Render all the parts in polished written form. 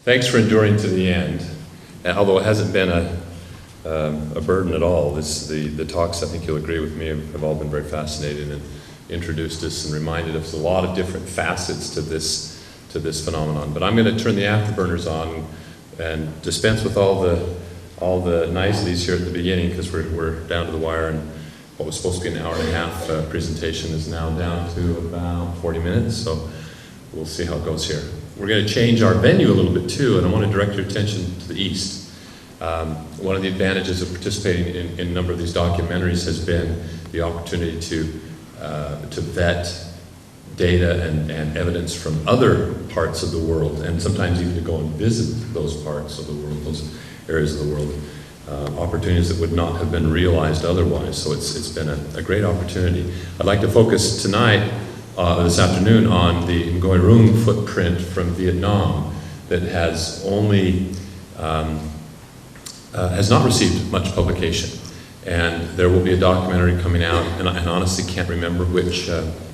Thanks for enduring to the end. Although it hasn't been a burden at all, the talks, I think you'll agree with me, have all been very fascinating and introduced us and reminded us a lot of different facets to this phenomenon. But I'm going to turn the afterburners on and dispense with all the niceties here at the beginning, because we're down to the wire, and what was supposed to be an hour and a half presentation is now down to about 40 minutes, so we'll see how it goes here. We're going to change our venue a little bit too, and I want to direct your attention to the east. One of the advantages of participating in a number of these documentaries has been the opportunity to vet data and evidence from other parts of the world, and sometimes even to go and visit those parts of the world, those areas of the world, opportunities that would not have been realized otherwise. So it's been a great opportunity. I'd like to focus tonight, this afternoon, on the Ngoại Rung footprint from Vietnam that has only has not received much publication. And there will be a documentary coming out, and I honestly can't remember which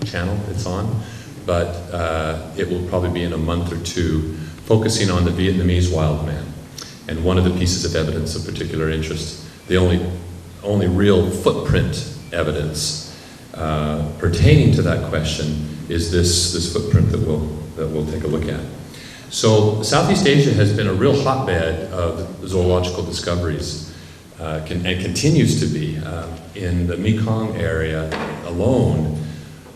channel it's on, but it will probably be in a month or two, focusing on the Vietnamese wild man. And one of the pieces of evidence of particular interest, the only real footprint evidence pertaining to that question, is this footprint that we'll take a look at. So Southeast Asia has been a real hotbed of zoological discoveries, and continues to be. In the Mekong area alone,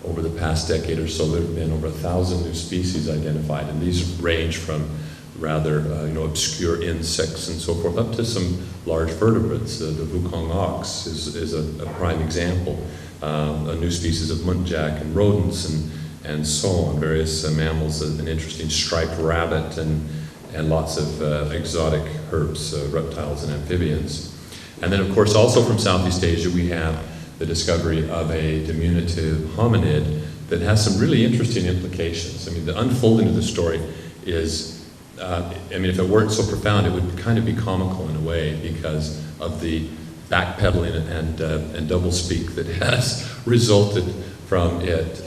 over the past decade or so, there have been over 1,000 new species identified, and these range from rather obscure insects and so forth, up to some large vertebrates. The Wukong ox is a prime example. A new species of muntjac and rodents and so on, various mammals, an interesting striped rabbit, and lots of exotic herbs, reptiles and amphibians. And then of course also from Southeast Asia we have the discovery of a diminutive hominid that has some really interesting implications. I mean, the unfolding of the story is, if it weren't so profound, it would kind of be comical in a way, because of the backpedaling and doublespeak that has resulted from it.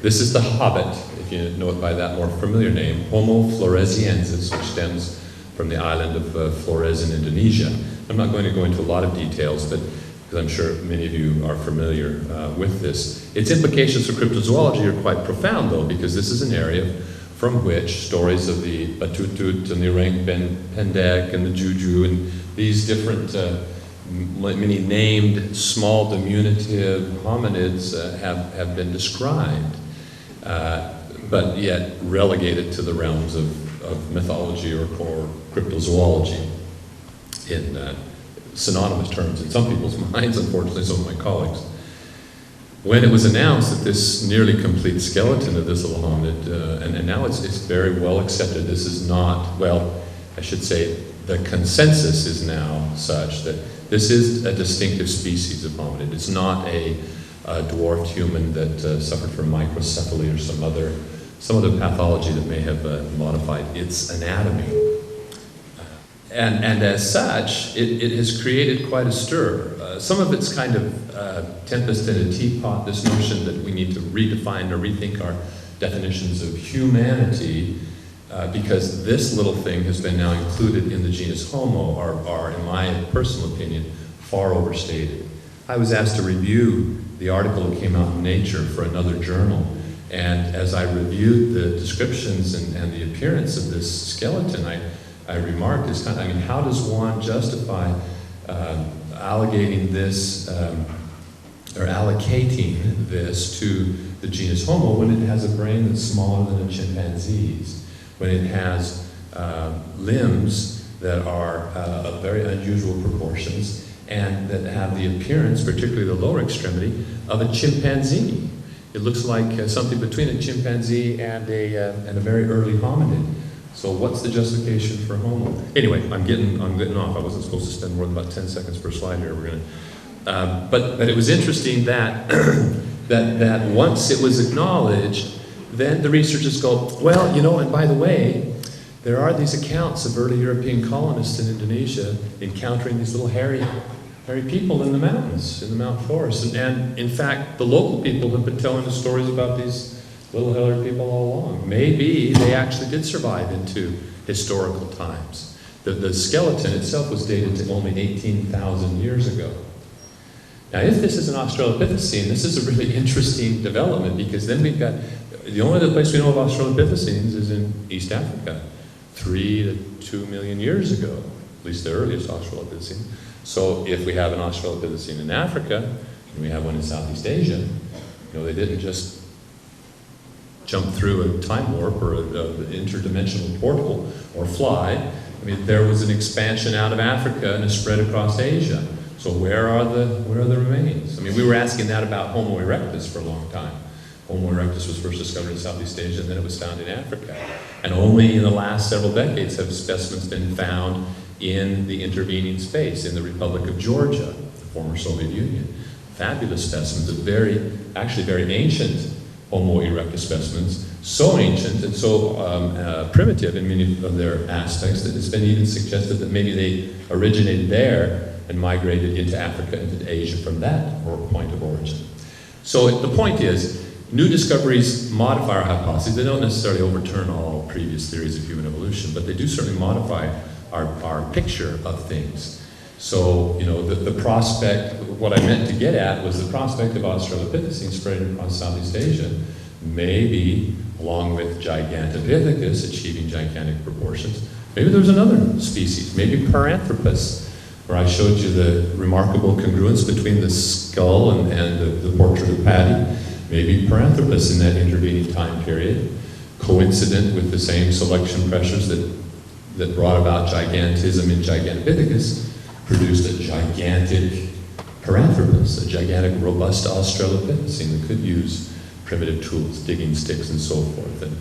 This is the hobbit, if you know it by that more familiar name, Homo floresiensis, which stems from the island of Flores in Indonesia. I'm not going to go into a lot of details, but because I'm sure many of you are familiar with this. Its implications for cryptozoology are quite profound, though, because this is an area from which stories of the Batutut and the Orang Pendek and the Juju and these different many named small diminutive hominids have been described, but yet relegated to the realms of mythology or cryptozoology in synonymous terms in some people's minds, unfortunately, some of my colleagues. When it was announced that this nearly complete skeleton of this little hominid, and now it's very well accepted, this is not, well, I should say the consensus is now such that this is a distinctive species of hominid. It's not a dwarfed human that suffered from microcephaly or some other pathology that may have modified its anatomy. And as such, it has created quite a stir. Some of it's kind of tempest in a teapot, this notion that we need to redefine or rethink our definitions of humanity, because this little thing has been now included in the genus Homo, are, in my personal opinion, far overstated. I was asked to review the article that came out in Nature for another journal, and as I reviewed the descriptions and the appearance of this skeleton, I remarked, how does one justify allocating this, or allocating this to the genus Homo when it has a brain that's smaller than a chimpanzee's, when it has limbs that are of very unusual proportions and that have the appearance, particularly the lower extremity, of a chimpanzee. It looks like something between a chimpanzee and a very early hominid. So what's the justification for Homo? Anyway, I'm getting off. I wasn't supposed to spend more than about 10 seconds per slide here. But it was interesting that that once it was acknowledged, then the researchers go, well, and by the way, there are these accounts of early European colonists in Indonesia encountering these little hairy people in the mountains, in the mountain forest. And in fact, the local people have been telling us stories about these little hairy people all along. Maybe they actually did survive into historical times. The skeleton itself was dated to only 18,000 years ago. Now, if this is an Australopithecine, this is a really interesting development, because then we've got, the only other place we know of Australopithecines is in East Africa, 3 to 2 million years ago, at least the earliest Australopithecine. So if we have an Australopithecine in Africa, and we have one in Southeast Asia, they didn't just jump through a time warp or an interdimensional portal or fly. I mean, there was an expansion out of Africa and a spread across Asia. So where are the remains? I mean, we were asking that about Homo erectus for a long time. Homo erectus was first discovered in Southeast Asia, and then it was found in Africa. And only in the last several decades have specimens been found in the intervening space, in the Republic of Georgia, the former Soviet Union. Fabulous specimens of actually very ancient Homo erectus specimens, so ancient and so primitive in many of their aspects that it's been even suggested that maybe they originated there and migrated into Africa and into Asia from that point of origin. So the point is, new discoveries modify our hypotheses. They don't necessarily overturn all previous theories of human evolution, but they do certainly modify our picture of things. So, the prospect, what I meant to get at was the prospect of Australopithecine spreading across Southeast Asia, maybe along with Gigantopithecus achieving gigantic proportions. Maybe there's another species, maybe Paranthropus, where I showed you the remarkable congruence between the skull and the portrait of Paddy. Maybe Paranthropus in that intervening time period, coincident with the same selection pressures that brought about gigantism in Gigantopithecus, produced a gigantic Paranthropus, a gigantic, robust Australopithecine that could use primitive tools, digging sticks and so forth. And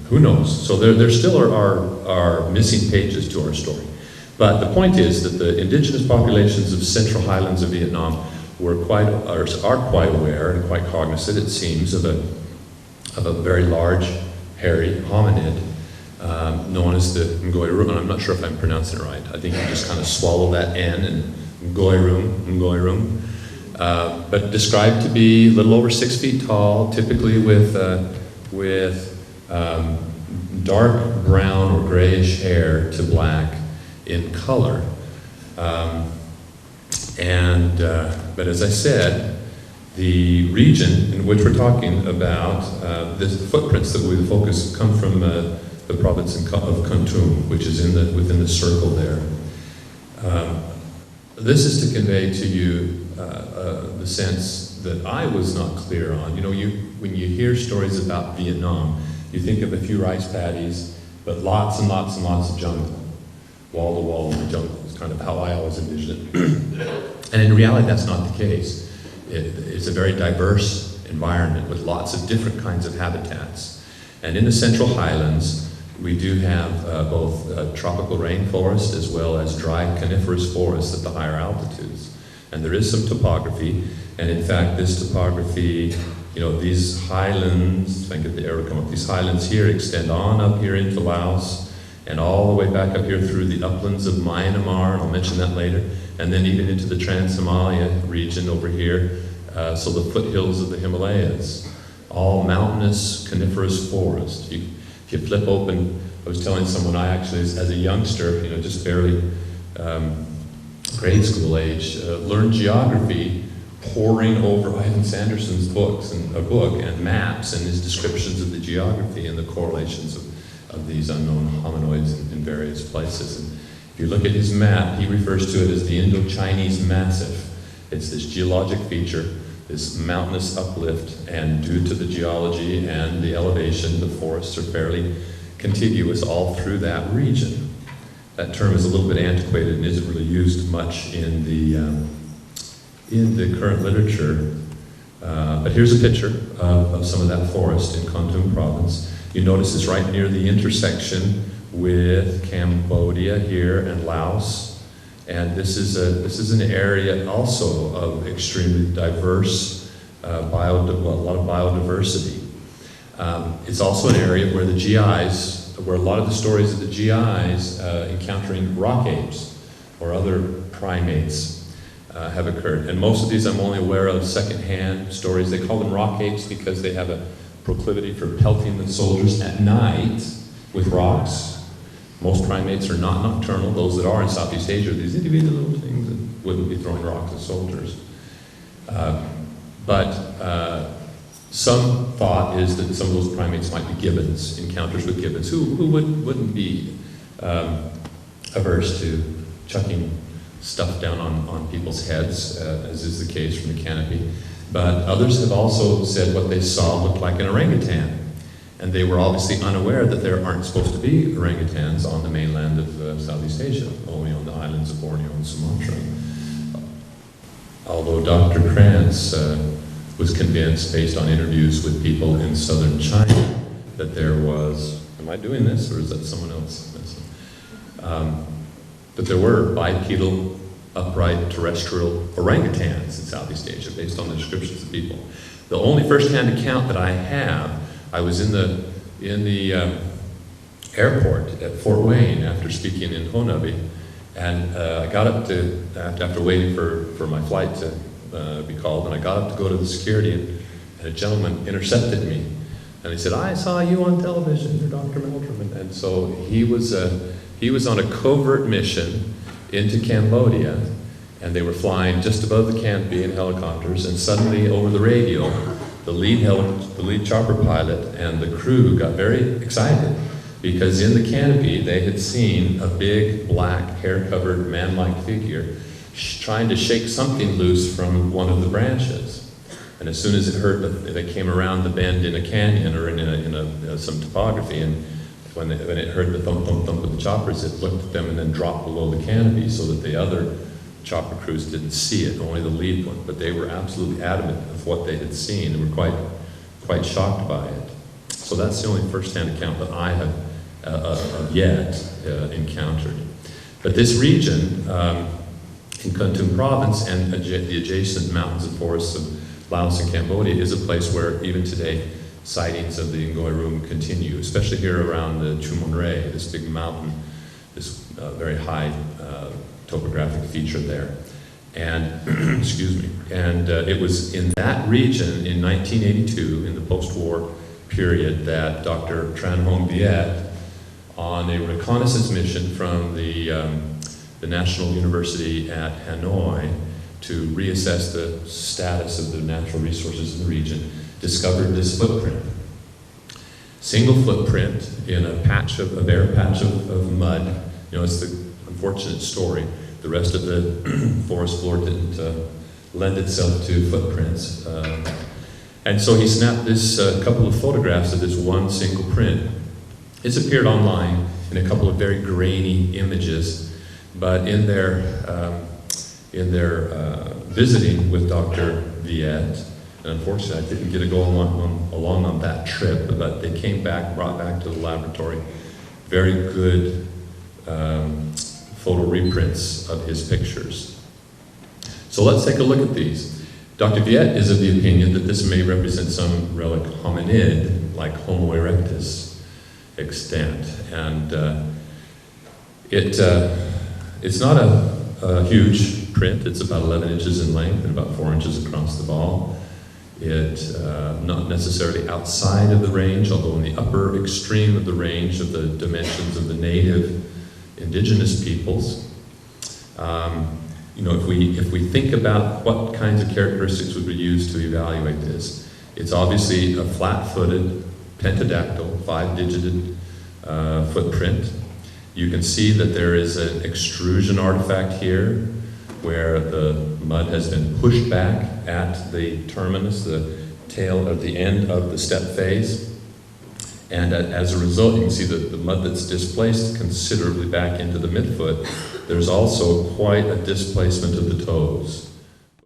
who knows? So there still are missing pages to our story. But the point is that the indigenous populations of central highlands of Vietnam are quite aware and quite cognizant, it seems, of a very large, hairy hominid known as the Ngoirum, and I'm not sure if I'm pronouncing it right. I think you just kind of swallow that N and Ngoirum. But described to be a little over 6 feet tall, typically with dark brown or grayish hair to black in color. But as I said, the region in which we're talking about, the footprints that we focus come from the province of Kontum, which is within the circle there. This is to convey to you the sense that I was not clear on. When you hear stories about Vietnam, you think of a few rice paddies, but lots and lots and lots of jungle. Wall to wall in the jungle is kind of how I always envisioned it. And in reality, that's not the case. It's a very diverse environment with lots of different kinds of habitats. And in the Central Highlands, we do have both tropical rainforest as well as dry coniferous forests at the higher altitudes. And there is some topography, and in fact, this topography, these highlands, if I can get the arrow to come up, these highlands here extend on up here into Laos, and all the way back up here through the uplands of Myanmar, and I'll mention that later, and then even into the Trans-Himalaya region over here, so the foothills of the Himalayas, all mountainous coniferous forest. If you flip open, I was telling someone I actually, as a youngster, just barely grade school age, learned geography poring over Ivan Sanderson's book and maps and his descriptions of the geography and the correlations of these unknown hominoids in various places. And if you look at his map, he refers to it as the Indo-Chinese Massif. It's this geologic feature, this mountainous uplift, and due to the geology and the elevation, the forests are fairly contiguous all through that region. That term is a little bit antiquated and isn't really used much in the current literature. But here's a picture of some of that forest in Kontum province. You notice it's right near the intersection with Cambodia here and Laos. And this is an area also of extremely diverse, a lot of biodiversity. It's also an area where the GIs, where a lot of the stories of the GIs encountering rock apes or other primates have occurred. And most of these I'm only aware of secondhand stories. They call them rock apes because they have a proclivity for pelting the soldiers at night with rocks. Most primates are not nocturnal. Those that are in Southeast Asia are these individual little things that wouldn't be throwing rocks at soldiers. But some thought is that some of those primates might be gibbons, encounters with gibbons, who wouldn't be averse to chucking stuff down on people's heads, as is the case from the canopy. But others have also said what they saw looked like an orangutan. And they were obviously unaware that there aren't supposed to be orangutans on the mainland of Southeast Asia, only on the islands of Borneo and Sumatra. Although Dr. Krantz was convinced, based on interviews with people in southern China, that there was, am I doing this or is that someone else? That there were bipedal, upright, terrestrial orangutans in Southeast Asia, based on the descriptions of people. The only first-hand account that I have, I was in the airport at Fort Wayne after speaking in Honabi, and I got up to, after waiting for my flight to be called, and I got up to go to the security, and a gentleman intercepted me, and he said, "I saw you on television, you're Dr. Meldrum." And so he was on a covert mission into Cambodia, and they were flying just above the canopy in helicopters, and suddenly over the radio, the lead chopper pilot and the crew got very excited because in the canopy they had seen a big black hair-covered man-like figure trying to shake something loose from one of the branches. And as soon as it heard that they came around the bend in a canyon or in some topography, and when it heard the thump, thump, thump of the choppers, it looked at them and then dropped below the canopy so that the other chopper crews didn't see it, only the lead one. But they were absolutely adamant of what they had seen and were quite shocked by it. So that's the only first-hand account that I have yet encountered. But this region, in Kon Tum province and the adjacent mountains and forests of Laos and Cambodia, is a place where even today sightings of the Ngoi Rum continue, especially here around the Chu Mon Ray, this big mountain, this very high topographic feature there. And, excuse me, and it was in that region in 1982, in the post-war period, that Dr. Tran Hong Viet, on a reconnaissance mission from the National University at Hanoi to reassess the status of the natural resources in the region, discovered this footprint. Single footprint in a bare patch of mud. You know, it's the unfortunate story. The rest of the forest floor didn't lend itself to footprints. And so he snapped this couple of photographs of this one single print. It's appeared online in a couple of very grainy images, but in their visiting with Dr. Viet, and unfortunately I didn't get to go along on that trip, but they came back, brought back to the laboratory very good photo reprints of his pictures. So let's take a look at these. Dr. Viet is of the opinion that this may represent some relic hominid, like Homo erectus extant. And it's not a huge print. It's about 11 inches in length and about 4 inches across the ball. Not necessarily outside of the range, although in the upper extreme of the range of the dimensions of the native indigenous peoples. You know, if we think about what kinds of characteristics would be used to evaluate this, it's obviously a flat-footed, pentadactyl, 5-digited footprint. You can see that there is an extrusion artifact here where the mud has been pushed back at the terminus, the tail of the end of the step phase. And as a result, you can see that the mud that's displaced considerably back into the midfoot. There's also quite a displacement of the toes.